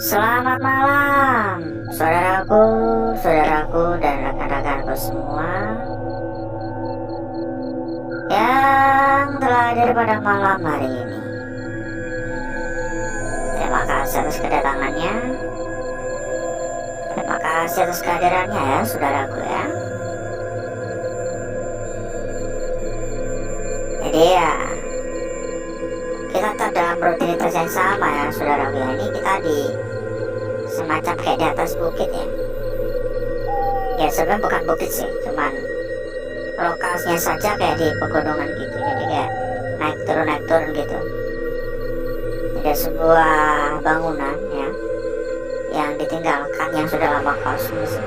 Selamat malam, saudaraku, dan rekan-rekanku semua yang telah hadir pada malam hari ini. Terima kasih atas kedatangannya. Terima kasih atas kehadirannya ya, saudaraku ya. Jadi ya, kita tetap dalam rutinitas yang sama ya, saudaraku ya. Ini kita di semacam kayak di atas bukit ya. Ya sebenarnya bukan bukit sih, cuman lokasinya saja kayak di pegunungan gitu. Jadi kayak naik turun gitu. Ada sebuah bangunan ya yang ditinggalkan, yang sudah lama kosong.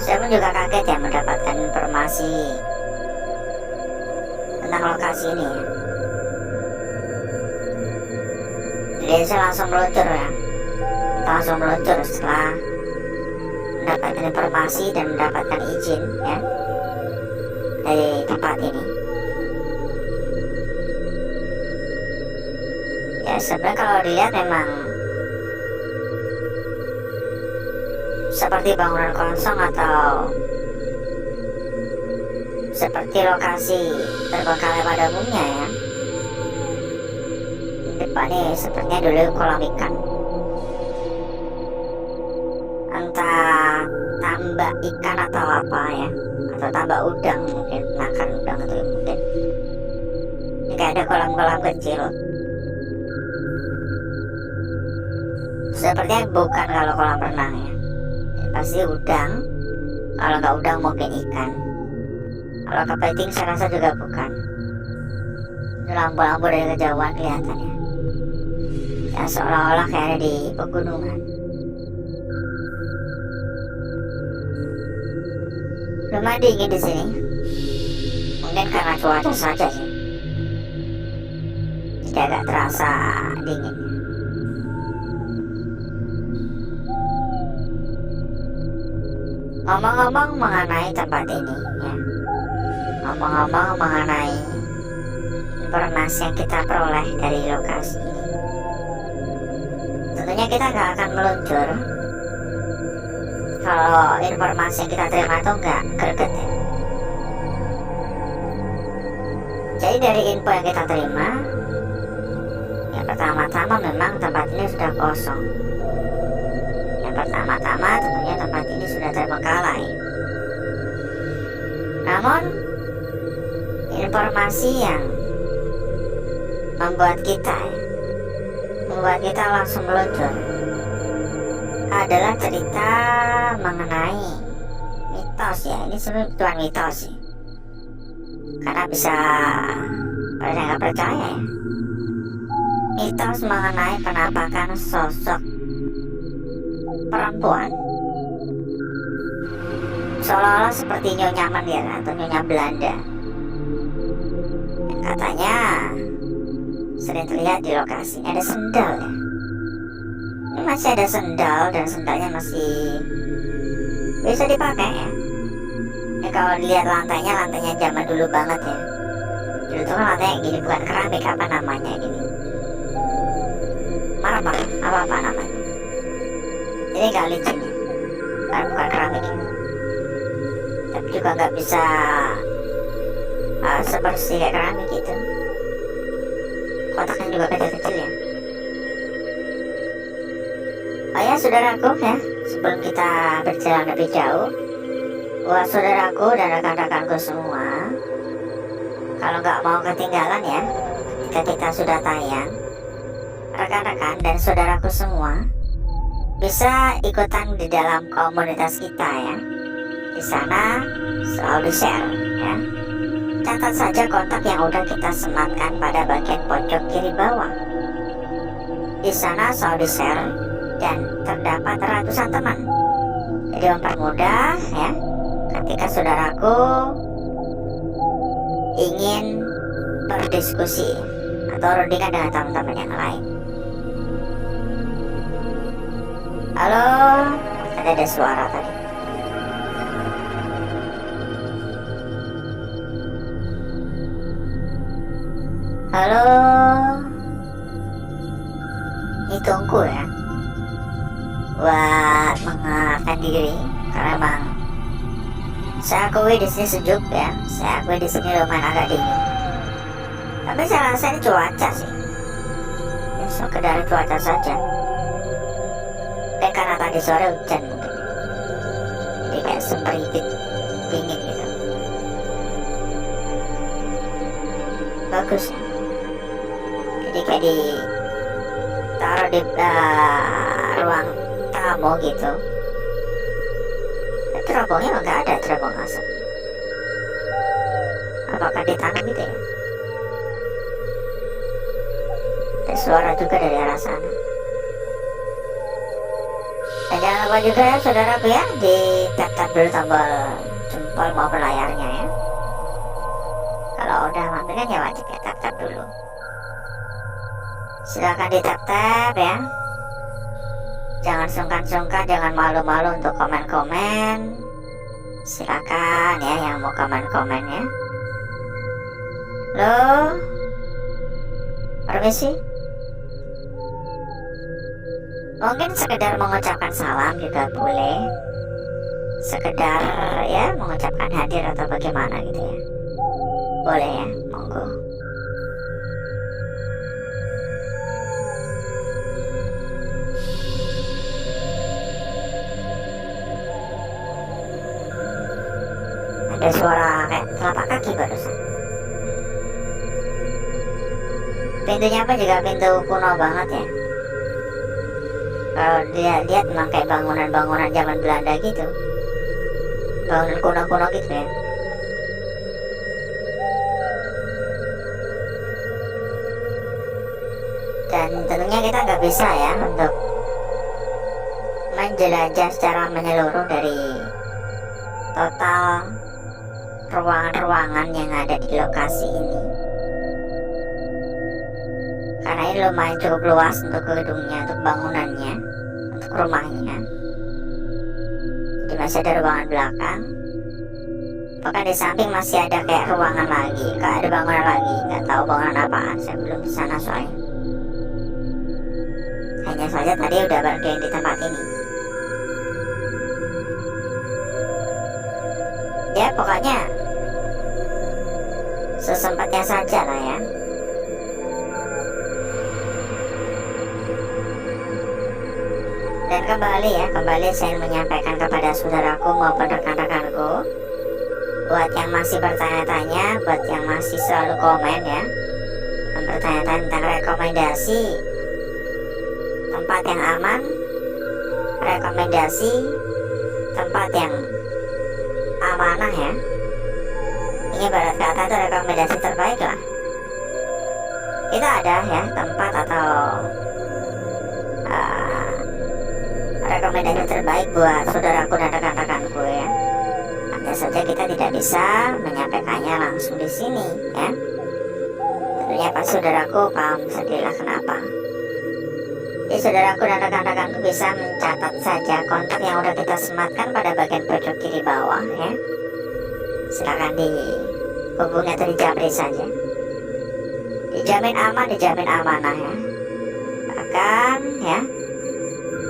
Saya pun juga kaget ya mendapatkan informasi tentang lokasi ini ya. Jadi saya langsung meluncur ya. Kita langsung meluncur setelah mendapatkan informasi dan mendapatkan izin ya dari tempat ini. Ya sebenarnya kalau dilihat memang seperti bangunan kosong atau seperti lokasi terbengkalai pada umumnya ya. Depannya sepertinya dulu kolam ikan, entah tambak ikan atau apa ya, atau tambak udang mungkin, makan udang atau mungkin ini kayak ada kolam-kolam kecil. Sepertinya bukan kalau kolam renang ya, pasti udang. Kalau nggak udang mungkin ikan. Kalau kepiting saya rasa juga bukan. Lampu-lampu dari kejauhan kelihatannya ya, seolah-olah kayak ada di pegunungan. Lumayan dingin di sini, mungkin karena cuaca saja sih, jadi agak terasa dingin. Ngomong-ngomong mengenai tempat ini ya, ngomong-ngomong mengenai informasi yang kita peroleh dari lokasi ini, tentunya kita nggak akan meluncur kalau informasi yang kita terima itu nggak greget ya. Jadi dari info yang kita terima, yang pertama-tama memang tempat ini sudah kosong. Yang pertama-tama tentunya tempat ini sudah terbengkalai. Namun informasi yang membuat kita langsung meluncur adalah cerita mengenai mitos ya. Ini sebenarnya bukan mitos sih, karena bisa pada nggak percaya ya. Mitos mengenai penampakan sosok perempuan seolah-olah seperti Nyonya Menir atau Nyonya Belanda, yang katanya sering terlihat di lokasi. Ini ada sendal ya. Ini masih ada sendal dan sendalnya masih bisa dipakai ya. Ini kalau dilihat lantainya zaman dulu banget ya. Dulu tuh kan lantainya gini, bukan keramik, apa namanya gini, marmer apa namanya. Ini gak licin ya, bukan keramik ya. Tapi juga nggak bisa sebersih kayak keramik gitu. Kotaknya juga kecil-kecil ya. Oh ya saudaraku ya, sebelum kita berjalan lebih jauh, buat saudaraku dan rekan-rekanku semua, kalau nggak mau ketinggalan ya ketika kita sudah tayang, rekan-rekan dan saudaraku semua bisa ikutan di dalam komunitas kita ya. Di sana selalu di-share ya. Catat saja kontak yang udah kita sematkan pada bagian pojok kiri bawah. Di sana selalu di-share dan terdapat ratusan teman. Jadi mempermudah ya ketika saudaraku ingin berdiskusi atau rundingan dengan teman-teman yang lain. Halo, ada suara tadi. Halo. jantungku ya buat mengenalkan diri, karena emang saya akui di sini sejuk ya, saya akui di sini lumayan agak dingin. Tapi saya rasa ini cuaca sih, ini sekedar cuaca saja. Karena tadi sore hujan mungkin, jadi kayak sempritit dingin gitu. Bagus ya. Jadi kayak ditaruh di ruang tamu gitu. Tapi terobongnya nggak ada terobong asap. Apakah ditanam gitu ya? Ada suara juga dari arah sana. Dan jangan lupa juga ya saudaraku ya, di tap dulu tombol jempol maupun layarnya ya. Kalau udah mampir kan ya wajib ya tap dulu. Silahkan di tap ya. Jangan sungkan-sungkan, jangan malu-malu untuk komen-komen. Silakan ya yang mau komen-komen ya. Halo, permisi. Mungkin sekedar mengucapkan salam juga boleh. Sekedar ya mengucapkan hadir atau bagaimana gitu ya. Boleh ya, monggo. Ada suara kayak telapak kaki barusan. Pintunya apa juga pintu kuno banget ya. Kalau lihat memang kayak bangunan-bangunan zaman Belanda gitu, bangunan kuno-kuno gitu ya. Dan tentunya kita nggak bisa ya untuk menjelajah secara menyeluruh dari total ruangan-ruangan yang ada di lokasi ini, karena ini lumayan cukup luas untuk gedungnya, untuk bangunannya, untuk rumahnya. Jadi masih ada ruangan belakang, bahkan di samping masih ada kayak ruangan lagi, kayak ada bangunan lagi, nggak tahu bangunan apaan, saya belum di sana soalnya. Hanya saja tadi udah berdiri di tempat ini. Ya pokoknya sesempatnya saja lah ya. Dan kembali saya menyampaikan kepada saudaraku maupun rekan-rekanku, buat yang masih bertanya-tanya, buat yang masih selalu komen ya, dan bertanya-tanya tentang rekomendasi tempat yang aman, rekomendasi tempat yang amanah ya. Ini barat kata itu rekomendasi terbaik lah. Kita ada ya tempat atau rekomendasi terbaik buat saudaraku dan rekan-rekanku ya. Hanya saja kita tidak bisa menyampaikannya langsung di sini ya. Tentunya pas saudaraku paham sendirilah kenapa. Jadi saudaraku dan rekan-rekanku bisa mencatat saja kontak yang udah kita sematkan pada bagian pojok kiri bawah ya. Silakan dihubungi atau dijabri saja. Dijamin aman, dijamin amanah ya.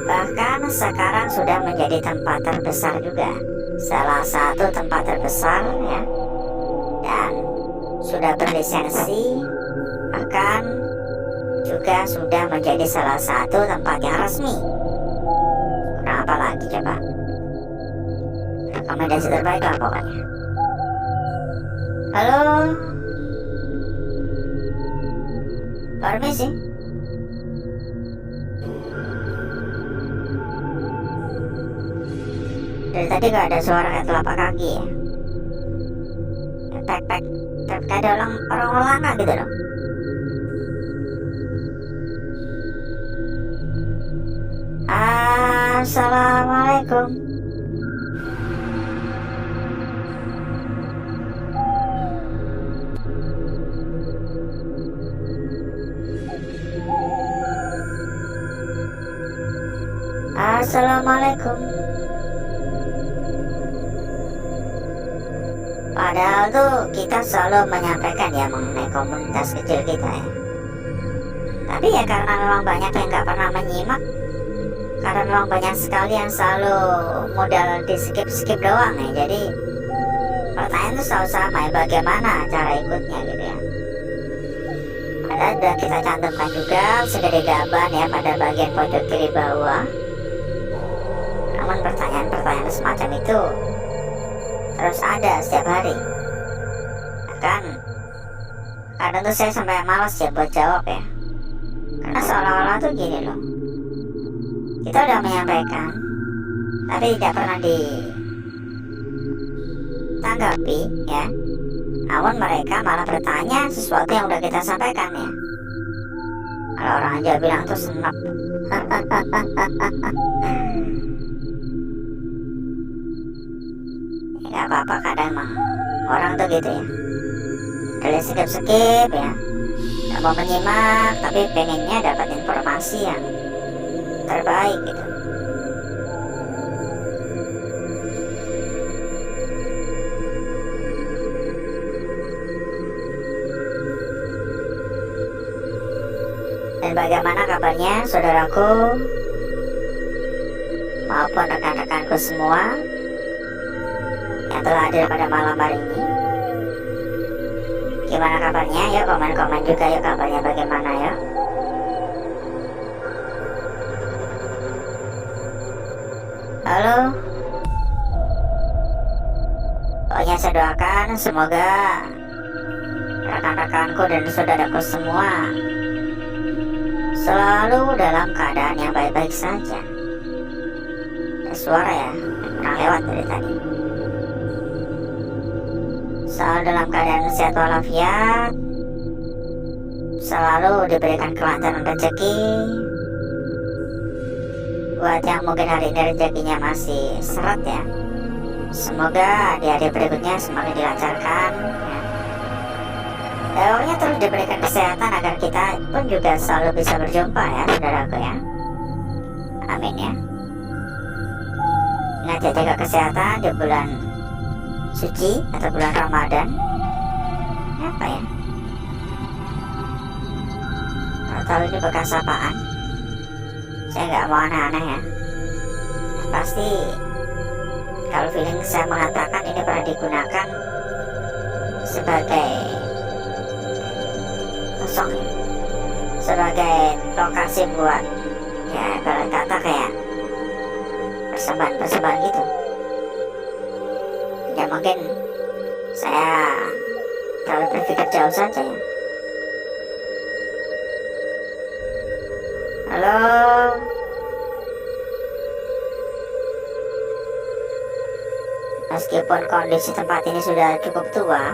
Bahkan sekarang sudah menjadi tempat terbesar juga, salah satu tempat terbesar ya, dan sudah berlisensi, bahkan juga sudah menjadi salah satu tempat yang resmi. Kurang apa lagi coba? Rekomendasi terbaik lah pokoknya. Halo, permisi. Dari tadi gak ada suara kayak telapak kaki ya. Tek ada orang melangkah gitu loh. Assalamualaikum. Assalamualaikum. Padahal tuh kita selalu menyampaikan ya mengenai komunitas kecil kita ya. Tapi ya karena memang banyak yang nggak pernah menyimak, karena memang banyak sekali yang selalu modal di skip doang ya. Jadi pertanyaan itu selalu sama ya, bagaimana cara ikutnya gitu ya. Ada kita cantumkan juga segede gaban ya pada bagian pojok kiri bawah. Namun pertanyaan-pertanyaan semacam itu terus ada setiap hari. Kan kadang tuh saya sampai malas ya buat jawab ya. Karena seolah-olah tuh gini loh, kita udah menyampaikan tapi tidak pernah ditanggapi ya. Namun mereka malah bertanya sesuatu yang udah kita sampaikan ya. Kalau orang Jawa bilang tuh senep. Ya gak apa-apa, kadang emang orang tuh gitu ya. Dari skip ya, gak mau menyimak tapi pengennya dapat informasi yang terbaik gitu. Dan bagaimana kabarnya saudaraku maupun rekan-rekanku semua yang telah hadir pada malam hari ini? Gimana kabarnya? Yuk komen-komen juga yuk, kabarnya bagaimana ya. Halo. Pokoknya saya doakan semoga rekan-rekanku dan saudaraku semua selalu dalam keadaan yang baik-baik saja. Ada suara ya, pernah lewat dari tadi. Selalu dalam keadaan sehat walafiat, selalu diberikan kelancaran rezeki. Buat yang mungkin hari ini rezekinya masih seret ya, semoga di hari berikutnya semakin dilancarkan ya. Pokoknya terus diberikan kesehatan agar kita pun juga selalu bisa berjumpa ya saudaraku ya. Amin ya. Ingat ya, jaga kesehatan di bulan suci atau bulan Ramadan. Apa ya? Atau ini bekas apaan? Saya nggak mau aneh-aneh ya. Pasti kalau feeling saya mengatakan ini pernah digunakan sebagai kosong ya, sebagai lokasi buat ya ibarat kata kayak persembahan gitu. Ya mungkin saya terlalu berpikir jauh saja ya. Halo. Meskipun kondisi tempat ini sudah cukup tua,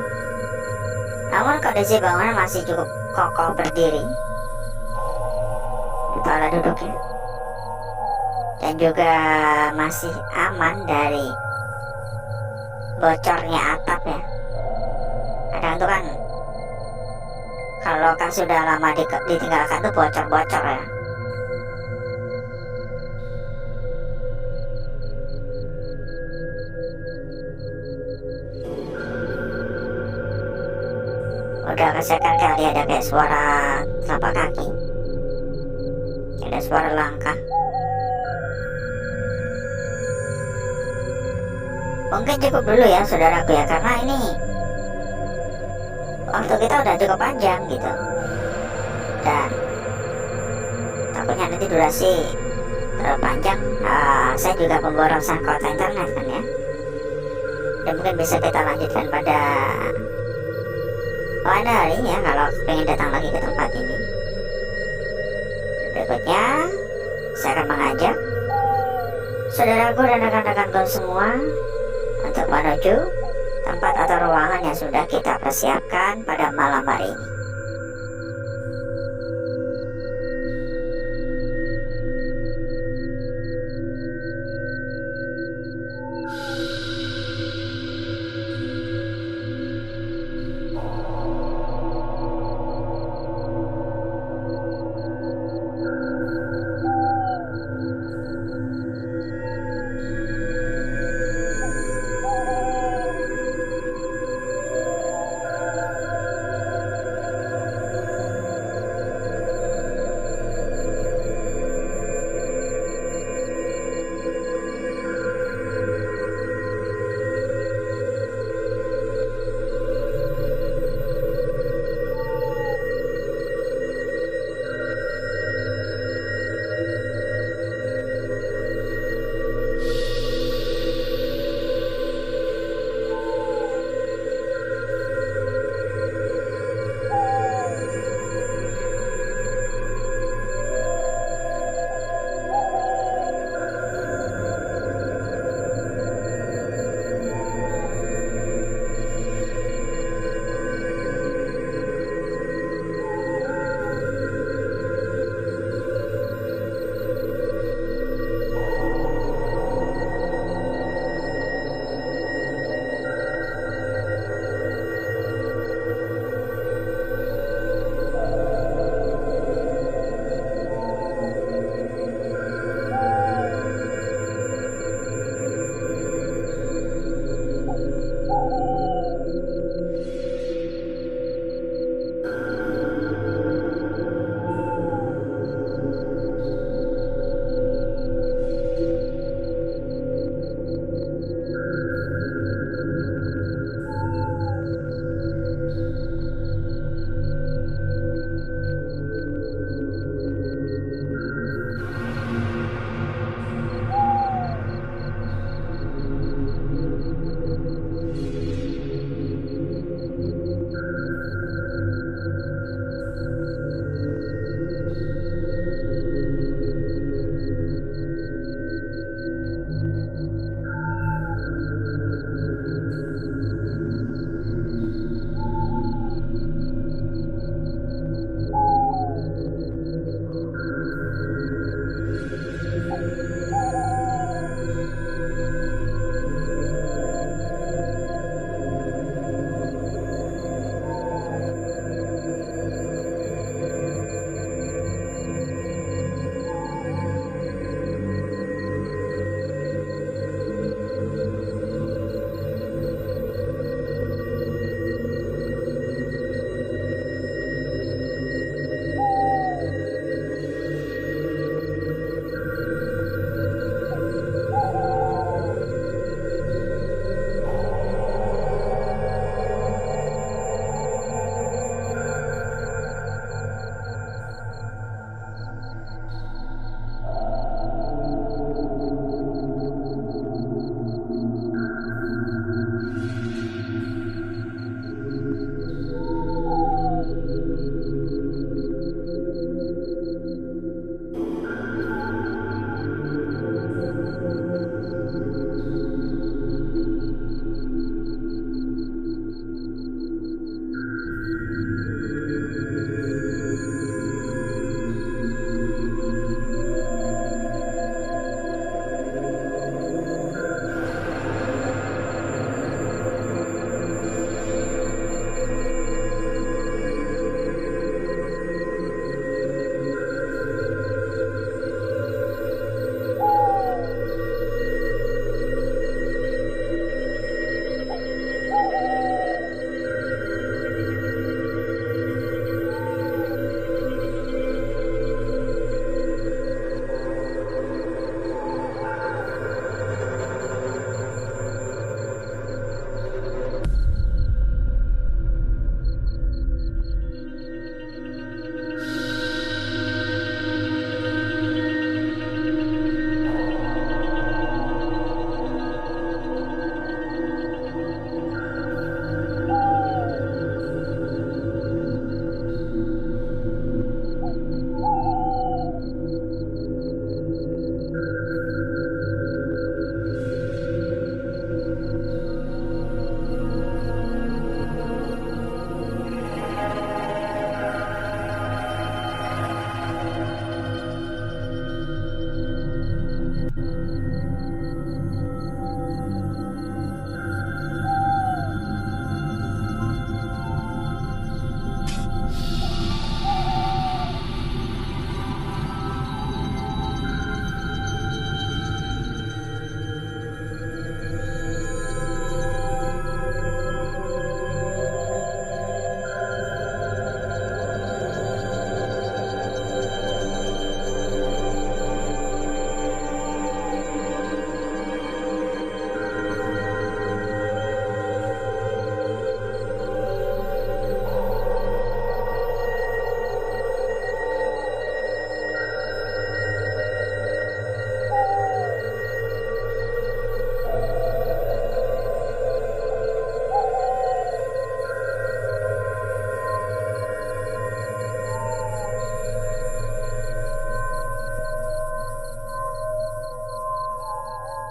namun kondisi bangunan masih cukup kokoh berdiri. Pola duduknya. Dan juga masih aman dari bocornya atap ya. Kadang itu kan kalau lokasi sudah lama ditinggalkan tuh bocor-bocor ya. Udah kesekan kali ada kayak suara telapak kaki, ada suara langkah. Mungkin cukup dulu ya saudaraku ya, karena ini waktu kita udah cukup panjang gitu. Dan takutnya nanti durasi terlalu panjang. Saya juga pemborosan kuota internet kan ya. Dan mungkin bisa kita lanjutkan pada hari ya, kalau pengen datang lagi ke tempat ini. Berikutnya saya akan mengajak saudaraku dan rekan-rekanku semua untuk menuju tempat atau ruangan yang sudah kita persiapkan pada malam hari ini.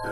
Saya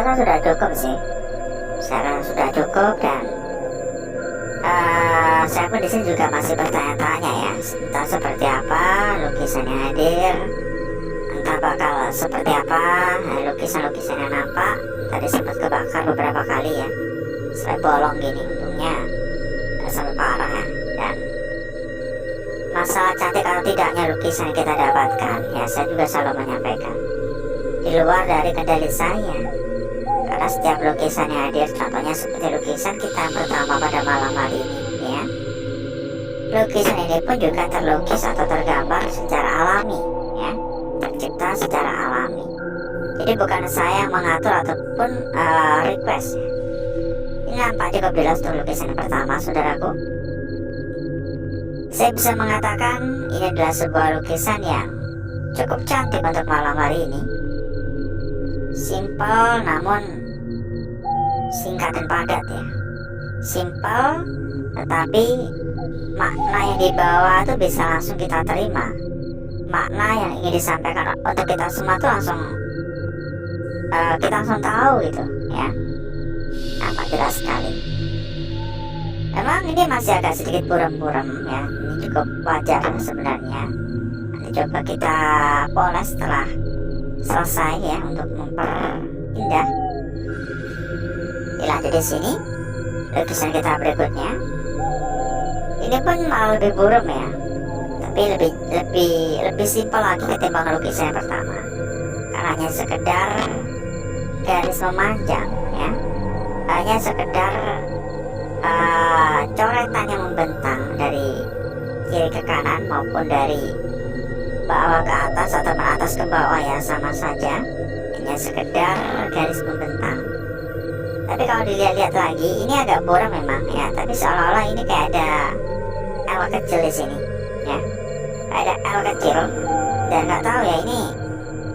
rasa sudah cukup sih. Saya rasa sudah cukup dan saya pun di sini juga masih bertanya-tanya ya, entah seperti apa lukisan yang hadir, entah bakal seperti apa lukisan-lukisan yang nampak. Tadi sempat kebakar beberapa kali ya, sampai bolong gini, untungnya nggak sampai parah ya. Dan masalah cantik atau tidaknya lukisan yang kita dapatkan ya, saya juga selalu menyampaikan di luar dari kendali saya. Karena setiap lukisan yang hadir, contohnya seperti lukisan kita yang pertama pada malam hari ini ya, lukisan ini pun juga terlukis atau tergambar secara alami ya, tercipta secara alami. Jadi bukan saya yang mengatur ataupun request ya. Ini nampak cukup jelas untuk lukisan yang pertama, saudaraku. Saya bisa mengatakan ini adalah sebuah lukisan yang cukup cantik untuk malam hari ini. Simple namun singkat dan padat ya. Simple tetapi makna yang dibawa itu bisa langsung kita terima. Makna yang ingin disampaikan untuk kita semua tuh langsung kita langsung tahu gitu ya. Nampak jelas sekali. Memang ini masih agak sedikit buram-buram ya. Ini cukup wajar sebenarnya. Nanti coba kita poles setelah selesai ya, untuk memperindah. Dilanjut di sini lukisan kita berikutnya. Ini pun malah lebih buram ya, tapi lebih simpel lagi ketimbang lukisan yang pertama. Karena hanya sekedar garis memanjang ya, hanya sekedar coretan yang membentang dari kiri ke kanan maupun dari bawah ke atas atau atas ke bawah ya, sama saja, hanya sekedar garis membentang. Tapi kalau dilihat-lihat lagi ini agak buram memang ya, tapi seolah-olah ini kayak ada L kecil di sini ya, kayak ada L kecil, dan nggak tahu ya ini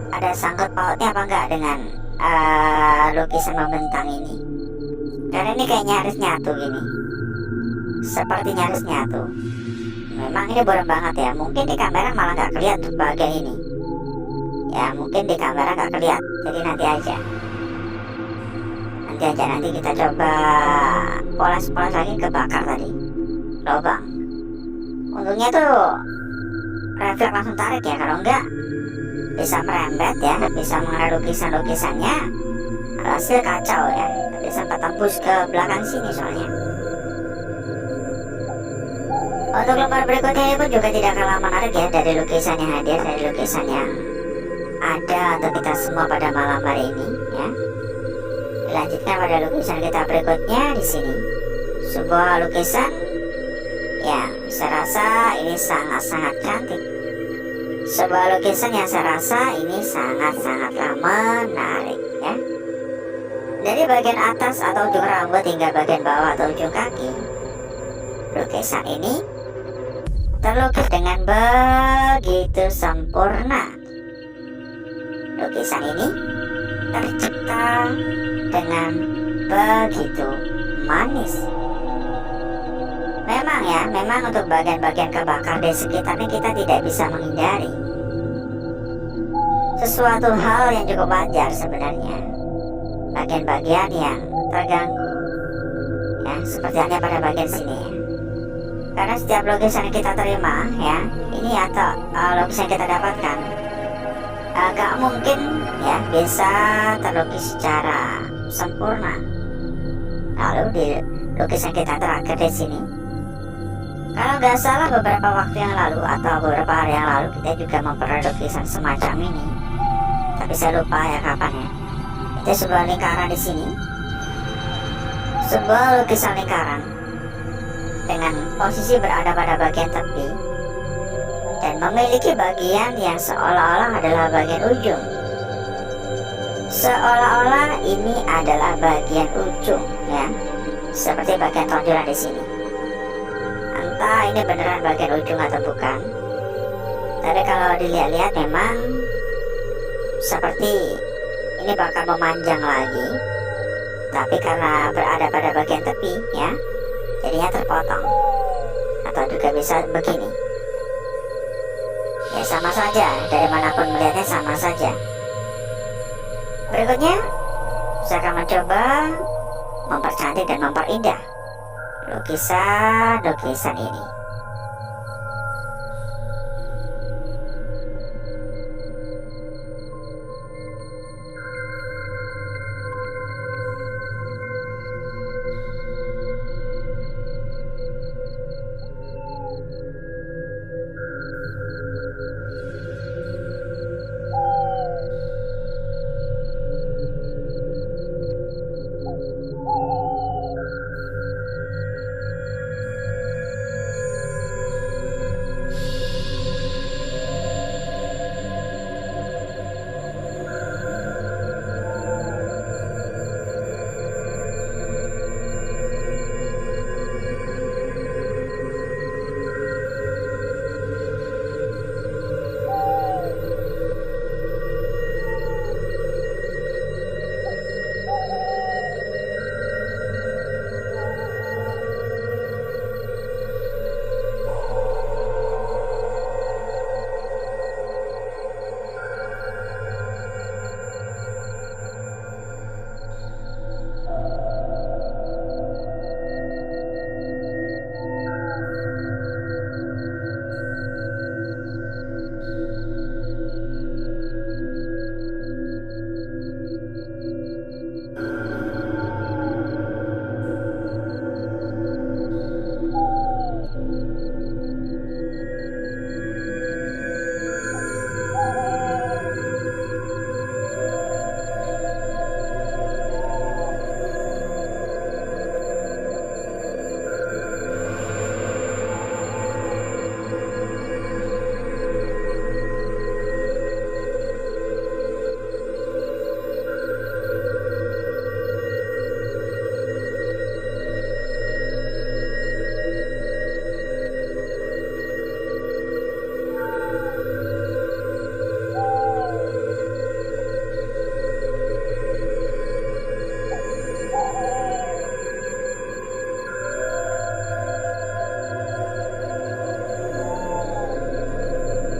ada sangkut pautnya apa enggak dengan lukisan membentang ini. Karena ini kayak nyaris nyatu gini, seperti nyaris nyatu. Memang ini buram banget ya. Mungkin di kamera malah nggak kelihatan untuk bagian ini ya, mungkin di kamera nggak kelihatan. Jadi nanti aja nanti kita coba poles lagi, kebakar tadi lubang. Untungnya tuh refleks langsung tarik ya, kalau enggak bisa merembet ya, bisa mengenai lukisan-lukisannya, hasil kacau ya. Tadi sempat tembus ke belakang sini soalnya. Untuk lembar berikutnya ini pun juga tidak kalah menarik ya, dari lukisan yang hadir, dari lukisan yang ada untuk kita semua pada malam hari ini ya. Dilanjutkan pada lukisan kita berikutnya di sini. Sebuah lukisan yang saya rasa ini sangat-sangat cantik. Sebuah lukisan yang saya rasa ini sangat-sangatlah menarik ya. Dari bagian atas atau ujung rambut hingga bagian bawah atau ujung kaki, lukisan ini terlukis dengan begitu sempurna. Lukisan ini tercipta dengan begitu manis. Memang ya, memang untuk bagian-bagian kebakar di sekitarnya kita tidak bisa menghindari. Sesuatu hal yang cukup wajar sebenarnya. Bagian-bagian yang terganggu ya, seperti halnya pada bagian sini ya. Karena setiap lukisan yang kita terima ya, ini atau lukisan yang kita dapatkan gak mungkin ya bisa terlukis secara sempurna. Lalu di lukisan kita terakhir di sini, kalau nggak salah beberapa waktu yang lalu atau beberapa hari yang lalu kita juga memperoleh lukisan semacam ini, tapi saya lupa ya kapan ya. Itu sebuah lingkaran di sini, sebuah lukisan lingkaran dengan posisi berada pada bagian tepi dan memiliki bagian yang seolah-olah adalah bagian ujung. Seolah-olah ini adalah bagian ujung ya, seperti bagian tonjolan di sini. Entah ini beneran bagian ujung atau bukan, tapi kalau dilihat-lihat memang seperti ini bakal memanjang lagi, tapi karena berada pada bagian tepi ya, jadinya terpotong. Atau juga bisa begini ya, sama saja, dari manapun melihatnya sama saja. Berikutnya saya akan mencoba mempercantik dan memperindah lukisan ini.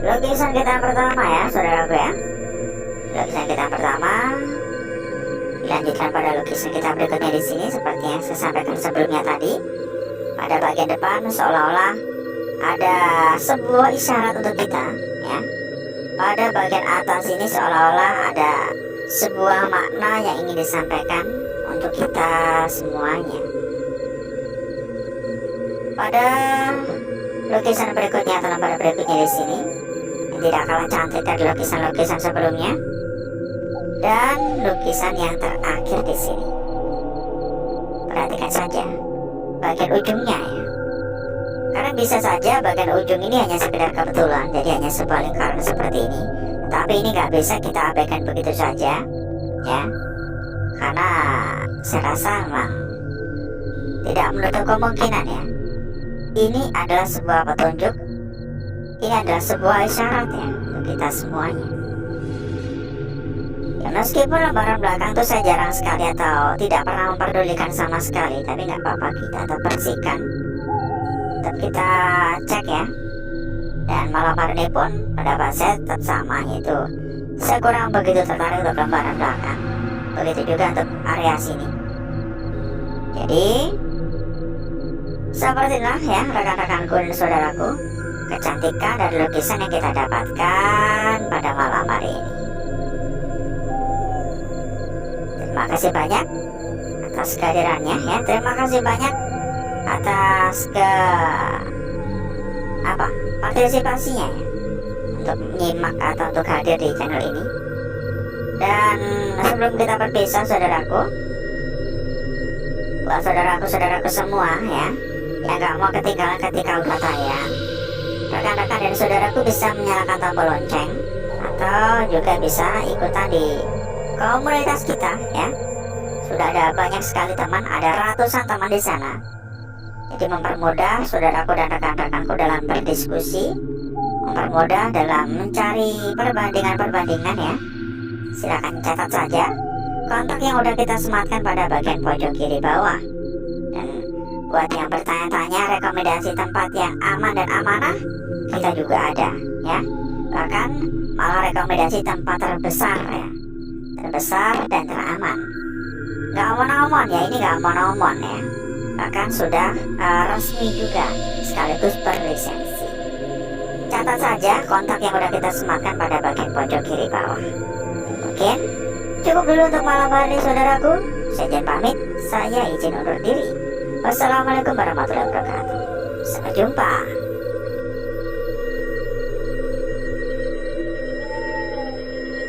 Lukisan kita yang pertama ya saudaraku ya. Lukisan kita yang pertama dilanjutkan pada lukisan kita berikutnya di sini, seperti yang saya sampaikan sebelumnya tadi. Pada bagian depan seolah-olah ada sebuah isyarat untuk kita ya. pada bagian atas ini seolah-olah ada sebuah makna yang ingin disampaikan untuk kita semuanya. Pada lukisan berikutnya atau lembar berikutnya di sini, yang tidak kalah cantik dari lukisan-lukisan sebelumnya, dan lukisan yang terakhir di sini. Perhatikan saja bagian ujungnya ya. Karena bisa saja bagian ujung ini hanya sekedar kebetulan, jadi hanya sebuah lingkaran seperti ini. Tapi ini nggak bisa kita abaikan begitu saja, ya. Karena saya rasa memang tidak menutup kemungkinan ya. Ini adalah sebuah petunjuk, ini adalah sebuah isyarat ya untuk kita semuanya. Ya, meskipun lembaran belakang itu saya jarang sekali atau tidak pernah memperdulikan sama sekali, tapi nggak apa-apa, kita tetap bersihkan. Tetap kita cek ya. Dan malam hari ini pun pendapat saya tetap sama, yaitu saya kurang begitu tertarik untuk lembaran belakang. Begitu juga untuk area sini. Jadi sepertilah ya rekan-rekanku dan saudaraku, kecantikan dari lukisan yang kita dapatkan pada malam hari ini. Terima kasih banyak atas kehadirannya ya. Terima kasih banyak atas partisipasinya ya, untuk menyimak atau untuk hadir di channel ini. Dan sebelum kita berpisah saudaraku, buat saudaraku semua ya yang gak mau ketinggalan ketika udah tayang, rekan-rekan dan saudaraku bisa menyalakan tombol lonceng atau juga bisa ikutan di komunitas kita ya. Sudah ada banyak sekali teman, ada ratusan teman di sana. Jadi mempermudah saudaraku dan rekan-rekanku dalam berdiskusi, mempermudah dalam mencari perbandingan-perbandingan ya. Silakan catat saja kontak yang udah kita sematkan pada bagian pojok kiri bawah. Dan buat yang bertanya-tanya rekomendasi tempat yang aman dan amanah, kita juga ada ya. Bahkan malah rekomendasi tempat terbesar ya, terbesar dan teraman. Gak omon-omon ya, ini gak omon-omon ya. Bahkan sudah resmi juga sekaligus berlisensi. Catat saja kontak yang udah kita sematkan pada bagian pojok kiri bawah. Mungkin cukup dulu untuk malam hari ini saudaraku. Saya izin pamit, saya izin undur diri. Wassalamualaikum warahmatullahi wabarakatuh. Sampai jumpa.